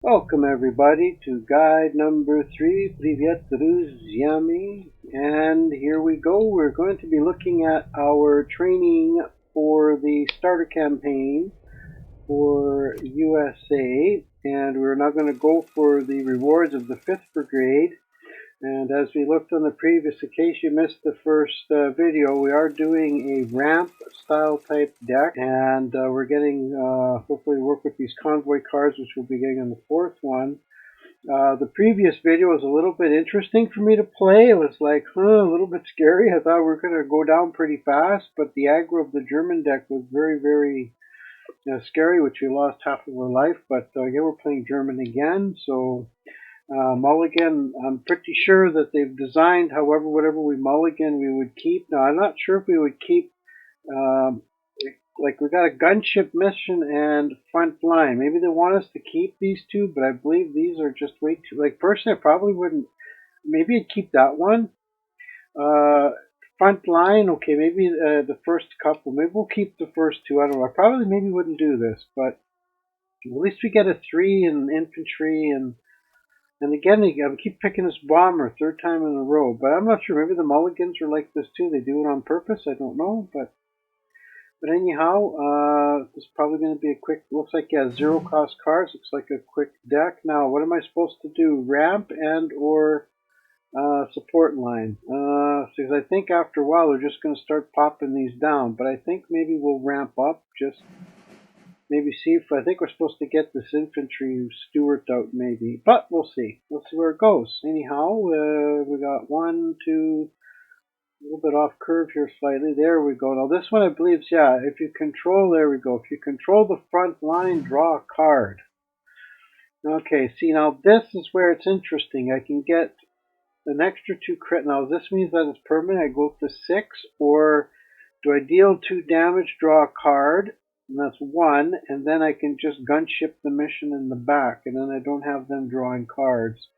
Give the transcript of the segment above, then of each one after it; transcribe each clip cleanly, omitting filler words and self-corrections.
Welcome everybody to guide number 3, Привет, друзьями. And here we go. We're going to be looking at our training for the starter campaign for USA. And we're now going to go for the rewards of the 5th Brigade. And as we looked on the previous, in case you missed the first video, we are doing a ramp style type deck, and we're getting, hopefully work with these convoy cards, which we'll be getting on the 4th one. The previous video was a little bit interesting for me to play. It was like, a little bit scary. I thought we were going to go down pretty fast, but the aggro of the German deck was very, very scary, which we lost half of our life. But again, we're playing German again, so... mulligan, I'm pretty sure that they've designed, however, whatever we mulligan, we would keep. Now, I'm not sure if we would keep, like we got a gunship mission and front line. Maybe they want us to keep these two, but I believe these are just way too, like personally, I probably wouldn't, maybe I'd keep that one. Front line, okay, maybe the first couple, maybe we'll keep the first two. I don't know, I probably maybe wouldn't do this, but at least we get a 3 in infantry and again, I keep picking this bomber, 3rd time in a row, but I'm not sure. Maybe the mulligans are like this too. They do it on purpose. I don't know, but anyhow, this is probably going to be a quick. Looks like 0 cost cards. Looks like a quick deck. Now, what am I supposed to do? Ramp and or support line? Because I think after a while they're just going to start popping these down. But I think maybe we'll ramp up just. Maybe see if I think we're supposed to get this infantry Stuart out maybe, but we'll see. We'll see where it goes. Anyhow, we got 1, 2, a little bit off curve here slightly. There we go. Now this one I believe is, if you control, there we go. If you control the front line, draw a card. Okay, see now this is where it's interesting. I can get an extra 2 crit. Now this means that it's permanent. I go up to 6, or do I deal 2 damage, draw a card? And that's 1, and then I can just gunship the mission in the back, and then I don't have them drawing cards.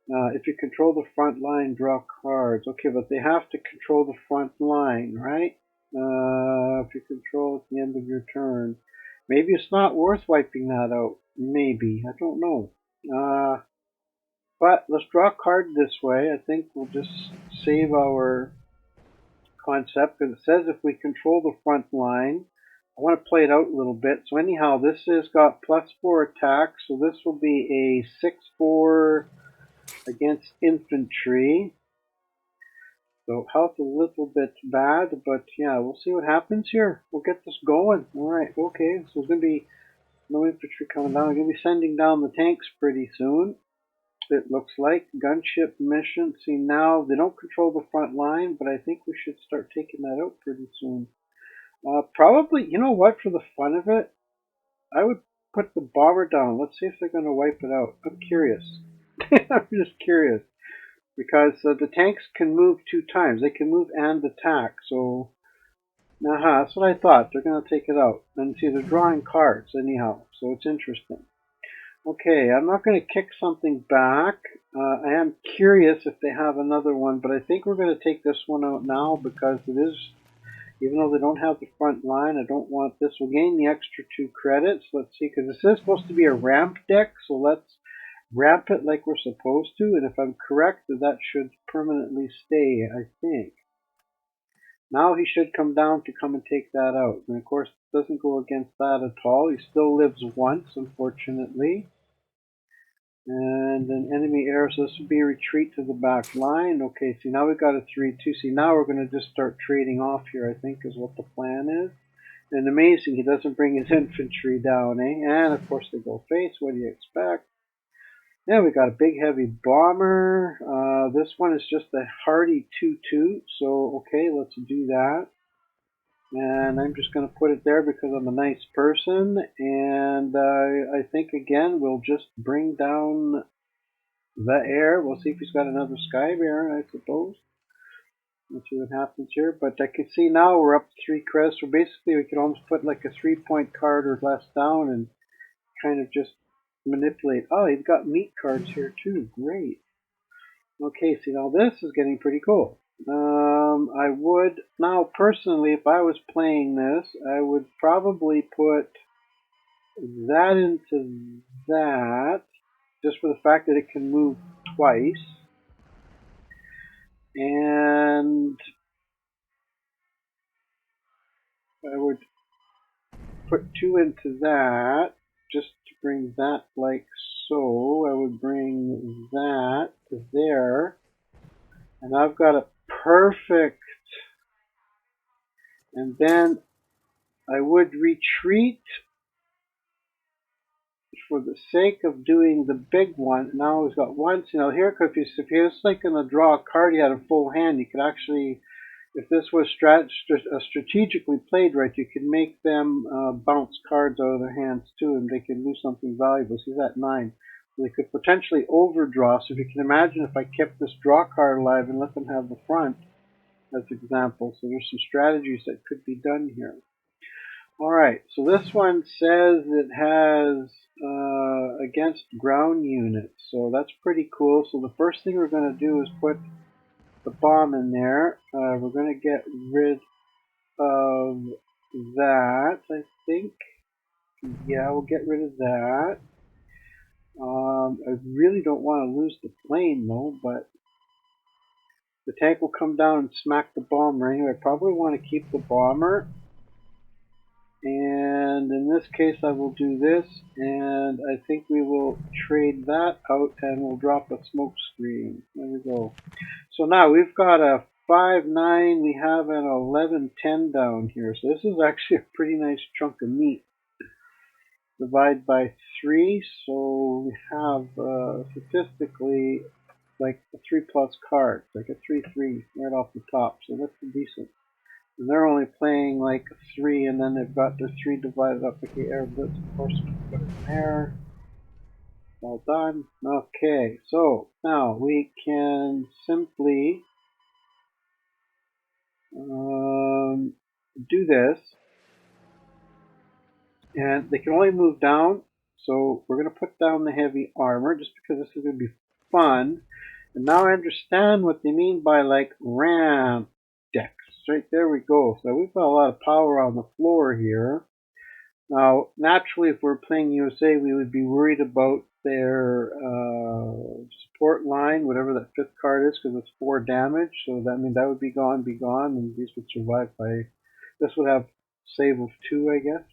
If you control the front line, draw cards. Okay, but they have to control the front line, right? If you control at the end of your turn. Maybe it's not worth wiping that out. Maybe. I don't know. But let's draw a card this way. I think we'll just save our concept, because it says if we control the front line, I want to play it out a little bit. So anyhow, this has got +4 attack, so this will be a 6/4 against infantry. So health a little bit bad, but yeah, we'll see what happens here. We'll get this going. All right, okay. So there's going to be no infantry coming down. We're going to be sending down the tanks pretty soon. It looks like gunship mission. See, now they don't control the front line, but I think we should start taking that out pretty soon. Probably, you know what, for the fun of it, I would put the bomber down. Let's see if they're going to wipe it out. I'm curious. I'm just curious. Because the tanks can move 2 times. They can move and attack. So, that's what I thought. They're going to take it out. And see, they're drawing cards anyhow. So it's interesting. Okay, I'm not going to kick something back. I am curious if they have another one. But I think we're going to take this one out now because it is... Even though they don't have the front line, I don't want this. We'll gain the extra 2 credits. Let's see, because this is supposed to be a ramp deck, so let's ramp it like we're supposed to. And if I'm correct, that should permanently stay, I think. Now he should come down to come and take that out. And of course, it doesn't go against that at all. He still lives once, unfortunately. And an enemy error, so this would be a retreat to the back line. Okay, see now we've got a 3-2. See now we're going to just start trading off here, I think is what the plan is. And amazing, he doesn't bring his infantry down, eh? And of course they go face, what do you expect? Yeah, we got a big heavy bomber. This one is just a hardy 2-2, so okay, let's do that. And I'm just going to put it there because I'm a nice person. And I think, again, we'll just bring down the air. We'll see if he's got another Sky Baron, I suppose. Let's see what happens here. But I can see now we're up 3 credits. So basically, we can almost put like a 3-point card or less down and kind of just manipulate. Oh, he's got meat cards here too. Great. Okay, see now this is getting pretty cool. I would, now personally, if I was playing this, I would probably put that into that, just for the fact that it can move twice. And I would put 2 into that, just to bring that like so. I would bring that to there. And I've got a perfect. And then I would retreat for the sake of doing the big one. Now we've got one. Now here, if you're just like going to draw a card, you had a full hand, you could actually, if this was strategically played right, you could make them bounce cards out of their hands too, and they could lose something valuable. See that 9. So they could potentially overdraw. So if you can imagine if I kept this draw card alive and let them have the front as example. So there's some strategies that could be done here. Alright, so this one says it has against ground units, so that's pretty cool. So the first thing we're going to do is put the bomb in there. We're going to get rid of that, I think. Yeah, we'll get rid of that. I really don't want to lose the plane though, but the tank will come down and smack the bomber anyway. I probably want to keep the bomber. And in this case I will do this, and I think we will trade that out and we'll drop a smoke screen. There we go. So now we've got a 5-9, we have an 11-10 down here. So this is actually a pretty nice chunk of meat. Divide by 3, so we have statistically like a 3+ card, like a 3-3 right off the top. So that's decent. And they're only playing like 3, and then they've got their 3 divided up. Okay, air blitz, of course, we put it in there. All done. Okay, so now we can simply do this. And they can only move down, so we're going to put down the heavy armor just because this is going to be fun. And now I understand what they mean by like ramp decks. Right, there we go. So we've got a lot of power on the floor here. Now, naturally, if we're playing USA, we would be worried about their support line, whatever that 5th card is, because it's 4 damage. So that means that would be gone, and these would survive by. This would have save of 2, I guess.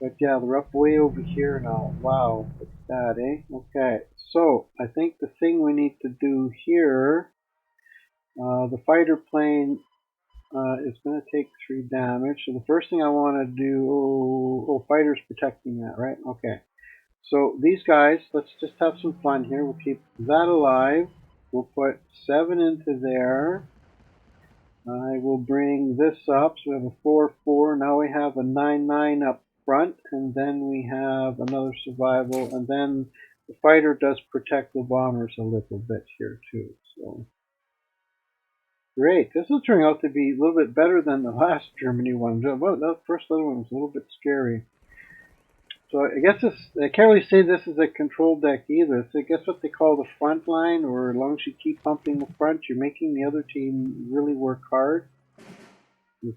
But yeah, they're up way over here now. Wow, what's that, eh? Okay, so I think the thing we need to do here. The fighter plane is going to take 3 damage. So the first thing I want to do, fighter's protecting that, right? Okay. So these guys, let's just have some fun here. We'll keep that alive. We'll put 7 into there. I will bring this up. So we have a 4-4. Now we have a 9-9 up front, and then we have another survival, and then the fighter does protect the bombers a little bit here too. So. Great. This will turn out to be a little bit better than the last Germany one. Well, that first other one was a little bit scary. So I guess I can't really say this is a control deck either. It's I guess what they call the front line, or as long as you keep pumping the front, you're making the other team really work hard.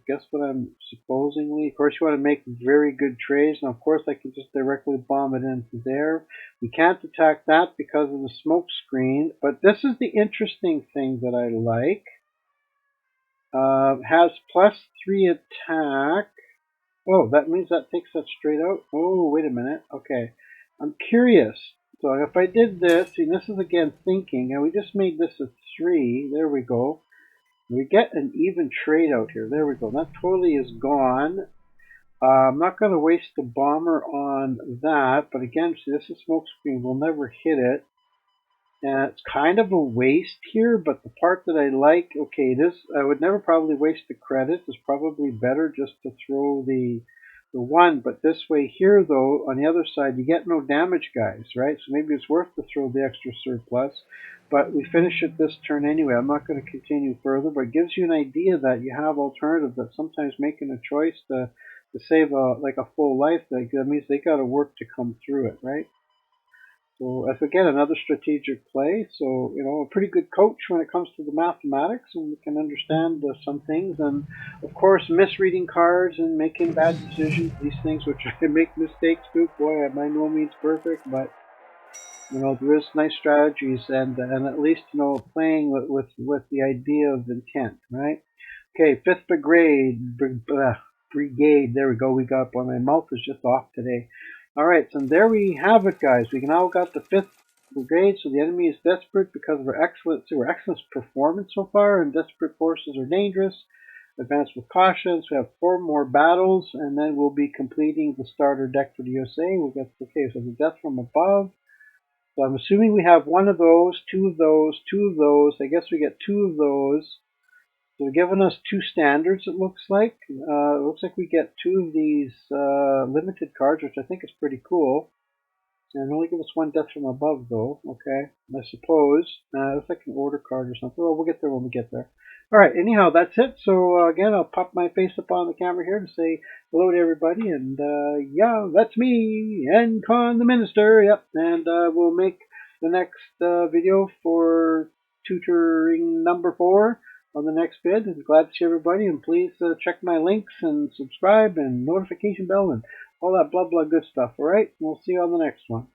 Guess what I'm supposingly. Of course, you want to make very good trades. Now, of course, I can just directly bomb it into there. We can't attack that because of the smoke screen. But this is the interesting thing that I like. Has +3 attack. Oh, that means that takes that straight out. Oh, wait a minute. Okay. I'm curious. So if I did this, see, this is again thinking, and we just made this a 3. There we go. We get an even trade out here. There we go. That totally is gone. I'm not going to waste the bomber on that, but again, see, this is smoke screen. We'll never hit it. And it's kind of a waste here, but the part that I like, okay, this I would never probably waste the credits. It's probably better just to throw the 1. But this way here, though, on the other side, you get no damage, guys, right? So maybe it's worth to throw the extra surplus. But we finish it this turn anyway. I'm not going to continue further, but it gives you an idea that you have alternatives. That sometimes making a choice to save like a full life, that means they got to work to come through it, right? So that's again another strategic play. So a pretty good coach when it comes to the mathematics, and we can understand some things. And of course, misreading cards and making bad decisions. These things which I make mistakes too. Boy, I'm by no means perfect, but there is nice strategies, and at least playing with the idea of intent, right? Okay, fifth brigade. There we go. We got one. My mouth is just off today. All right, so there we have it, guys. We now got the fifth brigade. So the enemy is desperate because of our excellent performance so far, and desperate forces are dangerous. Advance with caution. So we have 4 more battles, and then we'll be completing the starter deck for the USA. We'll get so the death from above. So I'm assuming we have 1 of those, 2 of those, 2 of those. I guess we get 2 of those. So they're giving us 2 standards, it looks like. It looks like we get 2 of these limited cards, which I think is pretty cool. And only give us 1 death from above, though. Okay, I suppose. It looks like an order card or something. Well, we'll get there when we get there. All right, anyhow, that's it. So, again, I'll pop my face up on the camera here to say hello to everybody. And, yeah, that's me, Encon the Minister. Yep, and we'll make the next video for tutoring number 4 on the next vid. I'm glad to see everybody, and please check my links and subscribe and notification bell and all that blah blah good stuff. All right, we'll see you on the next one.